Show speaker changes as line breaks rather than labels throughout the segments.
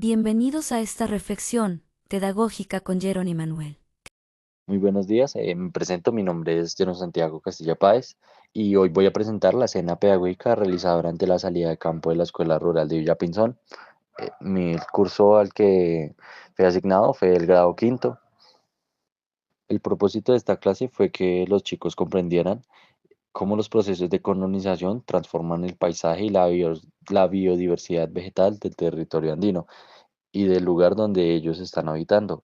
Bienvenidos a esta reflexión pedagógica con Jeron y Manuel.
Muy buenos días, me presento, mi nombre es Jeron Santiago Castilla Páez y hoy voy a presentar la cena pedagógica realizada durante la salida de campo de la Escuela Rural de Villapinzón. Mi curso al que fue asignado fue el grado quinto. El propósito de esta clase fue que los chicos comprendieran cómo los procesos de colonización transforman el paisaje y la biodiversidad vegetal del territorio andino y del lugar donde ellos están habitando.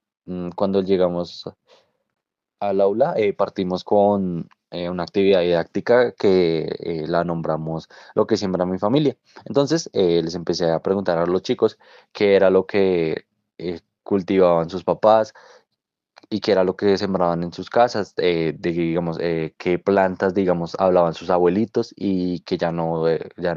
Cuando llegamos al aula, partimos con una actividad didáctica que la nombramos Lo que siembra mi familia. Entonces, les empecé a preguntar a los chicos qué era lo que cultivaban sus papás, y qué era lo que sembraban en sus casas, digamos, qué plantas, digamos, hablaban sus abuelitos y que ya no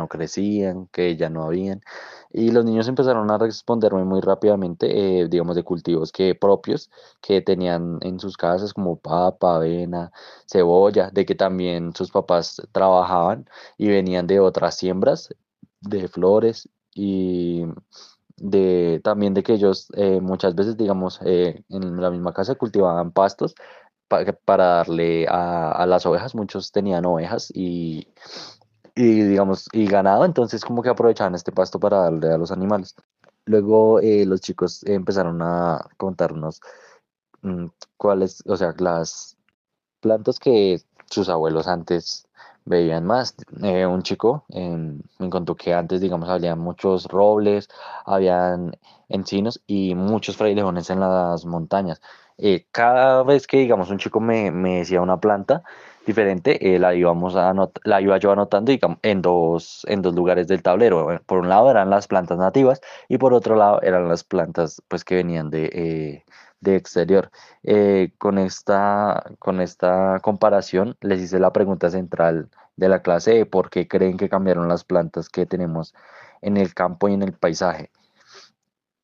crecían, que ya no habían. Y los niños empezaron a responderme muy rápidamente, digamos, de cultivos que propios que tenían en sus casas, como papa, avena, cebolla, de que también sus papás trabajaban y venían de otras siembras, de flores y también de que ellos muchas veces, digamos, en la misma casa cultivaban pastos para darle a las ovejas. Muchos tenían ovejas y, digamos, y ganado, entonces como que aprovechaban este pasto para darle a los animales. Luego los chicos empezaron a contarnos mm, cuáles, o sea, las plantas que sus abuelos antes veían más. Un chico me contó que antes, digamos, había muchos robles, habían encinos y muchos frailejones en las montañas. Cada vez que, digamos, un chico me decía una planta diferente, la iba yo anotando, digamos, en dos lugares del tablero. Por un lado eran las plantas nativas y por otro lado eran las plantas pues que venían de exterior. Con esta comparación les hice la pregunta central de la clase de por qué creen que cambiaron las plantas que tenemos en el campo y en el paisaje.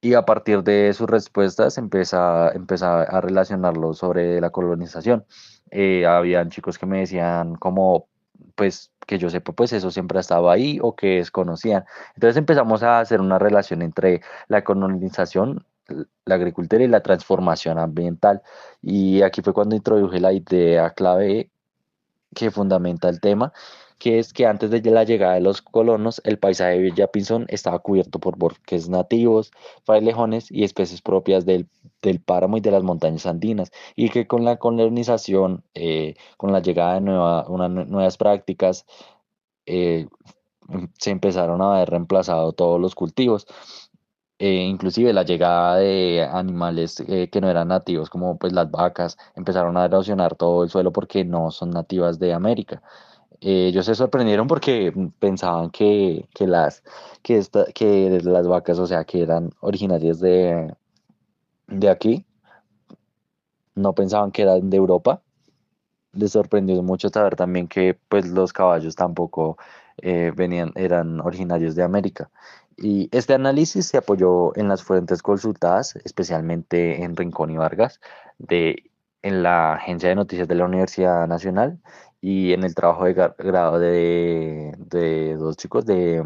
Y a partir de sus respuestas empezaba a relacionarlo sobre la colonización. Habían chicos que me decían como, pues, que yo sepa, pues eso siempre ha estado ahí o que desconocían. Entonces empezamos a hacer una relación entre la colonización, la agricultura y la transformación ambiental. Y aquí fue cuando introduje la idea clave que fundamenta el tema, que es que antes de la llegada de los colonos, el paisaje de Villapinzón estaba cubierto por bosques nativos, frailejones y especies propias del páramo y de las montañas andinas, y que con la colonización, con la llegada de nuevas prácticas, eh, se empezaron a ver reemplazados todos los cultivos. Inclusive la llegada de animales que no eran nativos, como pues las vacas, empezaron a erosionar todo el suelo porque no son nativas de América. Ellos se sorprendieron porque pensaban que las vacas, o sea, que eran originarias de aquí, no pensaban que eran de Europa. Les sorprendió mucho saber también que pues los caballos tampoco eran originarios de América. Y este análisis se apoyó en las fuentes consultadas, especialmente en Rincón y Vargas, en la Agencia de Noticias de la Universidad Nacional y en el trabajo de grado de dos chicos de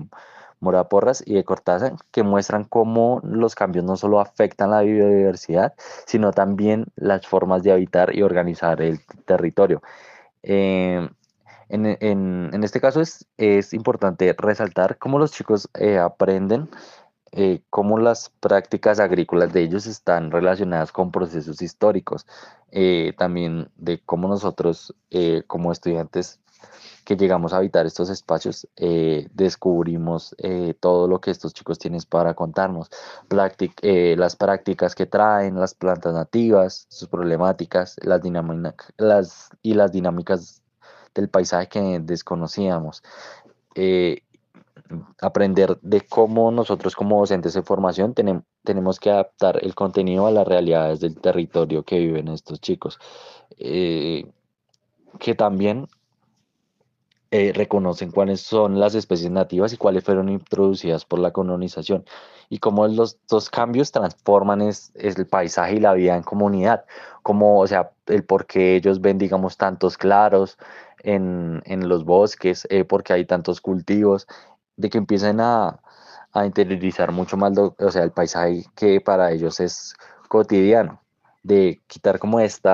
Mora Porras y de Cortázar, que muestran cómo los cambios no solo afectan la biodiversidad, sino también las formas de habitar y organizar el territorio. Eh, en este caso es importante resaltar cómo los chicos aprenden, cómo las prácticas agrícolas de ellos están relacionadas con procesos históricos, también de cómo nosotros como estudiantes que llegamos a habitar estos espacios, descubrimos todo lo que estos chicos tienen para contarnos, las prácticas que traen, las plantas nativas, sus problemáticas, las dinámicas del paisaje que desconocíamos. Eh, Aprender de cómo nosotros como docentes de formación tenemos que adaptar el contenido a las realidades del territorio que viven estos chicos. Eh, que también reconocen cuáles son las especies nativas y cuáles fueron introducidas por la colonización y cómo los dos cambios transforman es el paisaje y la vida en comunidad, como, o sea, el por qué ellos ven, digamos, tantos claros en los bosques, por qué hay tantos cultivos, de que empiecen a a interiorizar mucho más o sea, el paisaje que para ellos es cotidiano, de quitar como este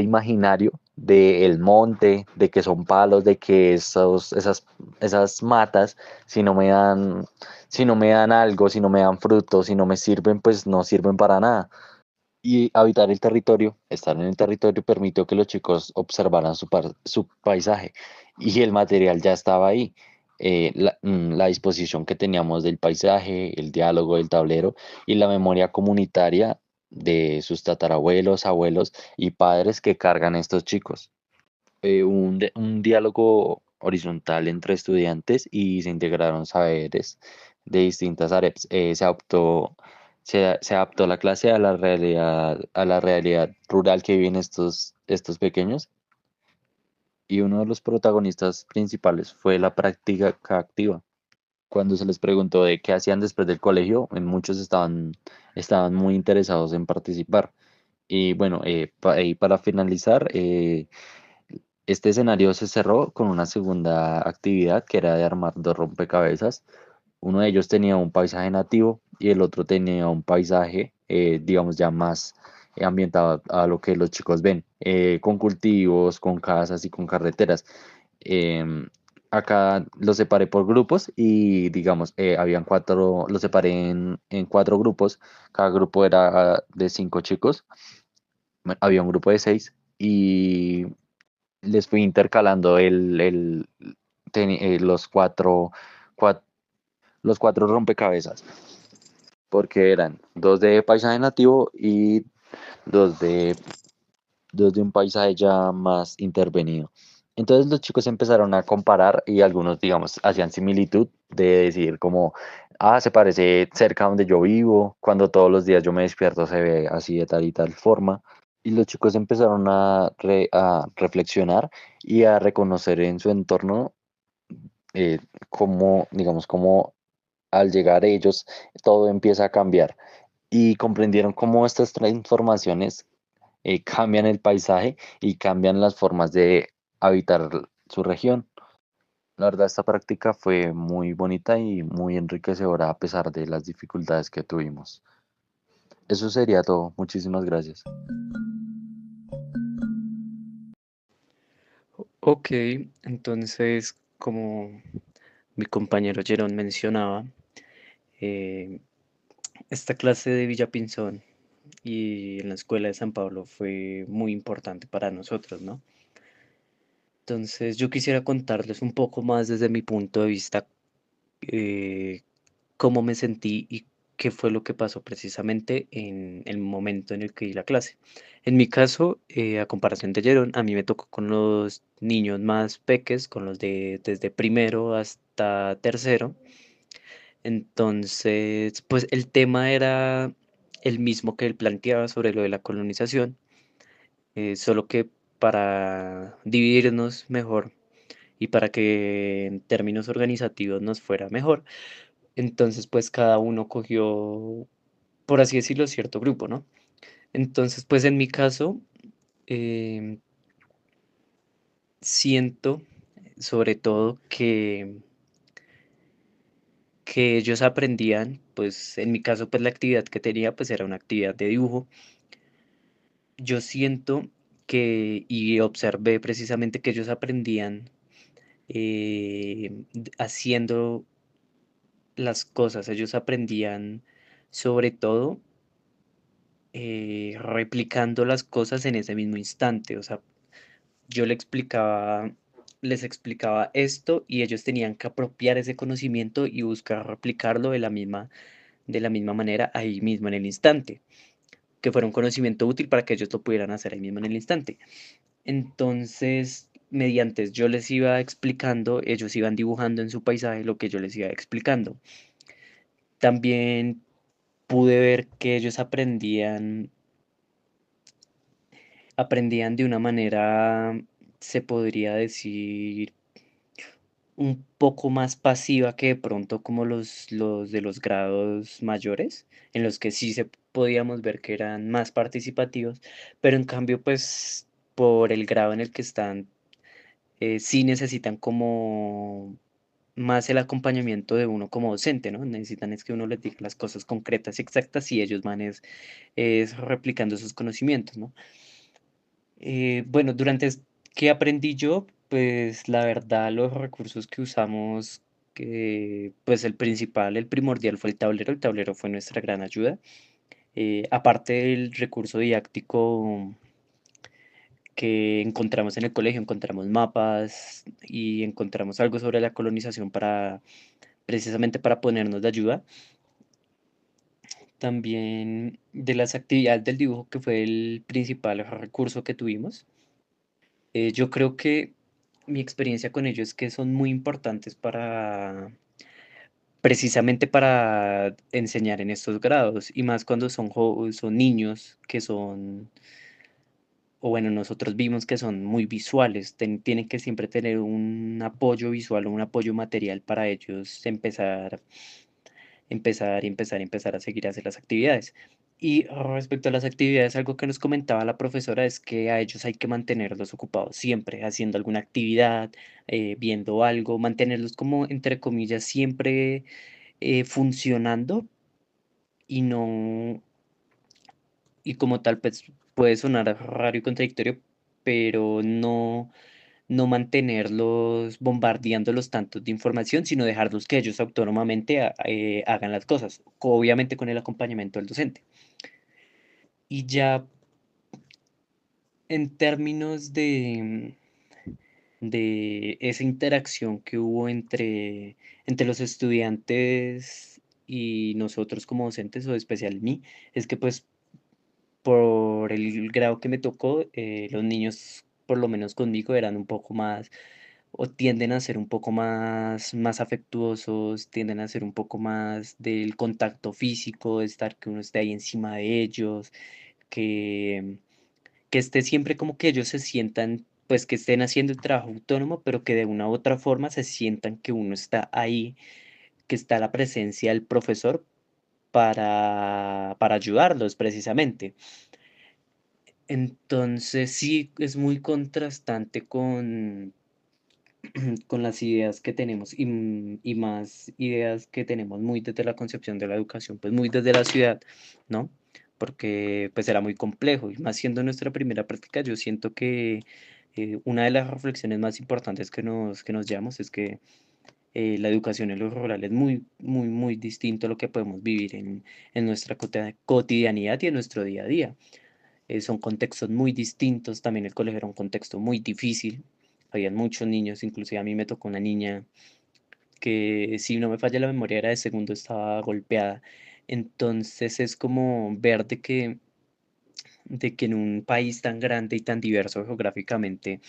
imaginario del monte, de que son palos, de que esas matas, si no me dan, si no me dan algo, si no me dan frutos, si no me sirven, pues no sirven para nada. Y habitar el territorio, estar en el territorio, permitió que los chicos observaran su paisaje y el material ya estaba ahí. La disposición que teníamos del paisaje, el diálogo del tablero y la memoria comunitaria de sus tatarabuelos, abuelos y padres que cargan estos chicos. Un diálogo horizontal entre estudiantes y se integraron saberes de distintas áreas. Se adaptó la clase a la realidad rural que viven estos pequeños, y uno de los protagonistas principales fue la práctica activa. Cuando se les preguntó de qué hacían después del colegio, muchos estaban muy interesados en participar. Y bueno, y para finalizar, este escenario se cerró con una segunda actividad que era de armar dos rompecabezas. Uno de ellos tenía un paisaje nativo y el otro tenía un paisaje, digamos, ya más ambientado a lo que los chicos ven, con cultivos, con casas y con carreteras. Em, Acá los separé por grupos y, digamos, habían cuatro, los separé en cuatro grupos. Cada grupo era de cinco chicos. Había un grupo de seis y les fui intercalando cua- los cuatro rompecabezas, porque eran dos de paisaje nativo y dos de, dos de un paisaje ya más intervenido. Entonces los chicos empezaron a comparar y algunos, digamos, hacían similitud de decir como, se parece cerca donde yo vivo, cuando todos los días yo me despierto se ve así de tal y tal forma. Y los chicos empezaron a reflexionar y a reconocer en su entorno cómo, digamos, cómo al llegar ellos todo empieza a cambiar. Y comprendieron cómo estas transformaciones cambian el paisaje y cambian las formas de habitar su región. La verdad, esta práctica fue muy bonita y muy enriquecedora a pesar de las dificultades que tuvimos. Eso sería todo. Muchísimas gracias.
Ok, entonces, como mi compañero Jerón mencionaba, eh, esta clase de Villapinzón y en la escuela de San Pablo fue muy importante para nosotros, ¿no? Entonces, yo quisiera contarles un poco más desde mi punto de vista, eh, cómo me sentí y qué fue lo que pasó precisamente en el momento en el que di la clase. En mi caso, a comparación de Jerón, a mí me tocó con los niños más peques, con los de desde primero hasta tercero. Entonces, pues el tema era el mismo que él planteaba sobre lo de la colonización, solo que para dividirnos mejor y para que en términos organizativos nos fuera mejor. Entonces, pues cada uno cogió, por así decirlo, cierto grupo, ¿no? Entonces, pues en mi caso, em, siento sobre todo que ellos aprendían, pues en mi caso, pues la actividad que tenía, pues era una actividad de dibujo. Yo siento y observé precisamente que ellos aprendían haciendo las cosas, ellos aprendían sobre todo replicando las cosas en ese mismo instante. O sea, yo les explicaba esto y ellos tenían que apropiar ese conocimiento y buscar replicarlo de la misma manera ahí mismo en el instante, que fuera un conocimiento útil para que ellos lo pudieran hacer ahí mismo en el instante. Entonces, mediante yo les iba explicando, ellos iban dibujando en su paisaje lo que yo les iba explicando. También pude ver que ellos aprendían de una manera, se podría decir, un poco más pasiva que de pronto como los de los grados mayores, en los que sí se podíamos ver que eran más participativos, pero en cambio, pues por el grado en el que están, sí necesitan como más el acompañamiento de uno como docente, ¿no? Necesitan es que uno les diga las cosas concretas y exactas y ellos van es replicando esos conocimientos, ¿no? Bueno, ¿qué aprendí yo? Pues la verdad, los recursos que usamos, que pues el principal, el primordial fue el tablero fue nuestra gran ayuda. Aparte del recurso didáctico que encontramos en el colegio, encontramos mapas y encontramos algo sobre la colonización precisamente para ponernos de ayuda. También de las actividades del dibujo, que fue el principal recurso que tuvimos. Yo creo que mi experiencia con ellos es que son muy importantes precisamente para enseñar en estos grados, y más cuando son niños o bueno, nosotros vimos que son muy visuales, tienen que siempre tener un apoyo visual o un apoyo material para ellos empezar a seguir a hacer las actividades. Y respecto a las actividades, algo que nos comentaba la profesora es que a ellos hay que mantenerlos ocupados siempre, haciendo alguna actividad, viendo algo, mantenerlos como, entre comillas, siempre funcionando y no, y como tal, pues puede sonar raro y contradictorio, pero no mantenerlos bombardeándolos tantos de información, sino dejarlos que ellos autónomamente hagan las cosas, obviamente con el acompañamiento del docente. Y ya en términos de esa interacción que hubo entre los estudiantes y nosotros como docentes, o especial mí, es que pues por el grado que me tocó, los niños, por lo menos conmigo, eran un poco más o tienden a ser un poco más afectuosos, tienden a ser un poco más del contacto físico, de estar que uno esté ahí encima de ellos, que, que esté siempre como que ellos se sientan, pues que estén haciendo el trabajo autónomo, pero que de una u otra forma se sientan que uno está ahí, que está la presencia del profesor para ayudarlos precisamente. Entonces sí es muy contrastante con las ideas que tenemos y más ideas que tenemos muy desde la concepción de la educación, pues muy desde la ciudad, ¿no? Porque pues era muy complejo y más siendo nuestra primera práctica, yo siento que una de las reflexiones más importantes que nos llevamos es que la educación en lo rural es muy, muy, muy distinto a lo que podemos vivir en nuestra cotidianidad y en nuestro día a día. Son contextos muy distintos, también el colegio era un contexto muy difícil, habían muchos niños, inclusive a mí me tocó una niña que, si no me falla la memoria, era de segundo, estaba golpeada. Entonces es como ver de que en un país tan grande y tan diverso geográficamente,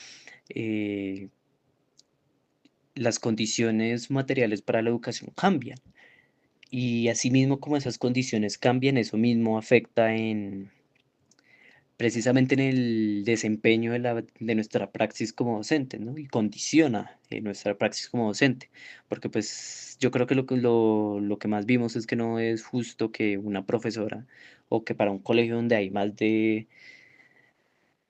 eh, las condiciones materiales para la educación cambian. Y asimismo como esas condiciones cambian, eso mismo afecta precisamente en el desempeño de nuestra praxis como docente, ¿no? Y condiciona nuestra praxis como docente, porque pues yo creo que lo que más vimos es que no es justo que una profesora o que para un colegio donde hay más de,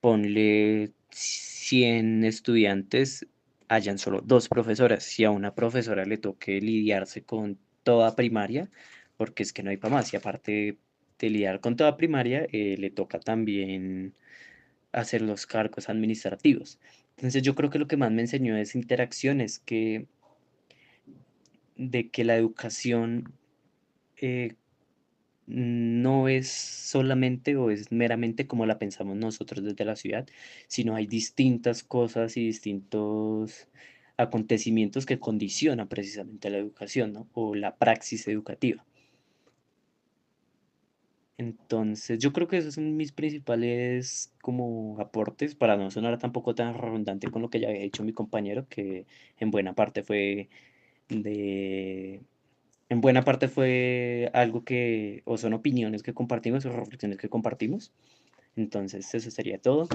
ponle 100 estudiantes, hayan solo dos profesoras, si a una profesora le toque lidiarse con toda primaria, porque es que no hay para más, y aparte de lidiar con toda primaria, le toca también hacer los cargos administrativos. Entonces yo creo que lo que más me enseñó es interacción, es de que la educación eh, no es solamente o es meramente como la pensamos nosotros desde la ciudad, sino hay distintas cosas y distintos acontecimientos que condicionan precisamente la educación, ¿no? O la praxis educativa. Entonces, yo creo que esos son mis principales como aportes para no sonar tampoco tan redundante con lo que ya había dicho mi compañero, que en buena parte fue de, en buena parte fue algo o son opiniones que compartimos o reflexiones que compartimos. Entonces, eso sería todo.